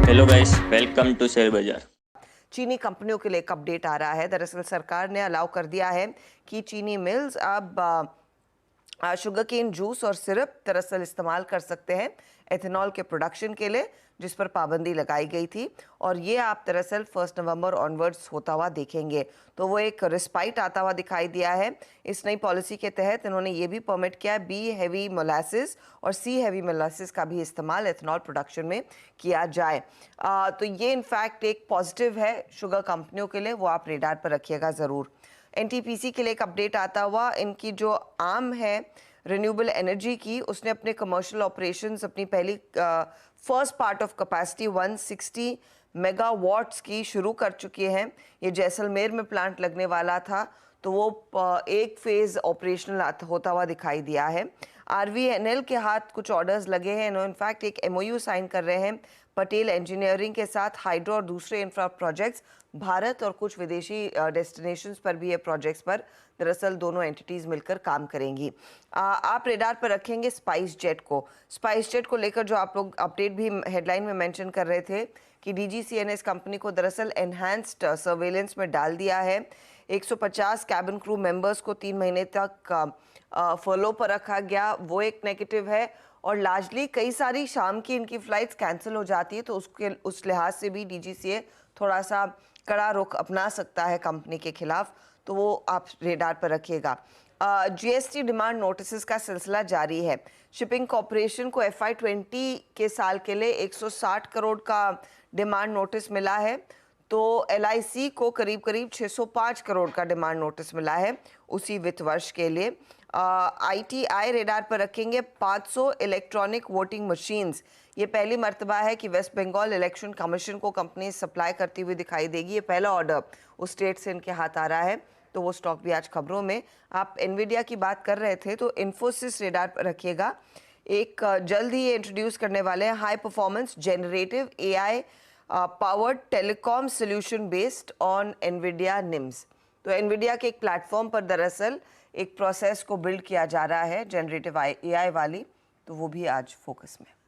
Hello guys, welcome to share बाजार। चीनी कंपनियों के लिए एक अपडेट आ रहा है। दरअसल सरकार ने अलाउ कर दिया है कि चीनी मिल्स अब शुगर केन जूस और सिरप दरअसल इस्तेमाल कर सकते हैं एथेनॉल के प्रोडक्शन के लिए, जिस पर पाबंदी लगाई गई थी। और ये आप दरअसल 1 नवंबर ऑनवर्ड्स होता हुआ देखेंगे। तो वो एक रिस्पाइट आता हुआ दिखाई दिया है। इस नई पॉलिसी के तहत इन्होंने ये भी परमिट किया है बी हैवी मोलासिस और सी हैवी मोलासिस का भी इस्तेमाल एथेनॉल प्रोडक्शन में किया जाए। तो ये इनफैक्ट एक पॉजिटिव है शुगर कंपनियों के लिए, वो आप रेडार पर रखिएगा ज़रूर। एनटीपीसी के लिए एक अपडेट आता हुआ, इनकी जो आर्म है रिन्यूएबल एनर्जी की, उसने अपने कमर्शियल ऑपरेशंस अपनी पहली first part of capacity 160 megawatts की शुरू कर चुकी हैं। ये जैसलमेर में प्लांट लगने वाला था, तो वो एक फेज ऑपरेशनल होता हुआ दिखाई दिया है। आरवीएनएल के हाथ कुछ ऑर्डर्स लगे हैं। इन्होंने इनफैक्ट एक एमओयू साइन कर रहे हैं पटेल इंजीनियरिंग के साथ। हाइड्रो और दूसरे इंफ्रा प्रोजेक्ट्स भारत और कुछ विदेशी डेस्टिनेशंस पर भी ये प्रोजेक्ट्स पर दरअसल दोनों एंटिटीज मिलकर काम करेंगी। आप रेडार पर रखेंगे स्पाइस जेट को। स्पाइस जेट को लेकर जो आप लोग अपडेट भी हेडलाइन में मेंशन कर रहे थे कि डीजीसीए ने इस कंपनी को दरअसल एनहांस्ड सर्वेलेंस में डाल दिया है। 150 कैबिन क्रू मेंबर्स को 3 महीने तक फॉलो पर रखा गया, वो एक नेगेटिव है। और लार्जली कई सारी शाम की इनकी फ्लाइट्स कैंसिल हो जाती है, तो उस लिहाज से भी डीजीसीए थोड़ा सा कड़ा रुख अपना सकता है कंपनी के खिलाफ, तो वो आप रेडार पर रखिएगा। जीएसटी डिमांड नोटिस का सिलसिला जारी है। शिपिंग कॉरपोरेशन को FY20 के साल के लिए 160 करोड़ का डिमांड नोटिस मिला है, तो LIC को करीब करीब 605 करोड़ का डिमांड नोटिस मिला है उसी वित्त वर्ष के लिए। ITI रेडार पर रखेंगे 500 इलेक्ट्रॉनिक वोटिंग मशीन्स। ये पहली मर्तबा है कि वेस्ट बंगाल इलेक्शन कमीशन को कंपनी सप्लाई करती हुई दिखाई देगी। ये पहला ऑर्डर उस स्टेट से इनके हाथ आ रहा है, तो वो स्टॉक भी आज खबरों में। आप एनवीडिया की बात कर रहे थे, तो इन्फोसिस रेडार पर रखिएगा। एक जल्द ही ये इंट्रोड्यूस करने वाले हैं high performance generative AI powered telecom solution based on Nvidia NIMS. तो एनवीडिया के एक प्लेटफॉर्म पर दरअसल एक प्रोसेस को बिल्ड किया जा रहा है जनरेटिव AI वाली, तो वो भी आज फोकस में।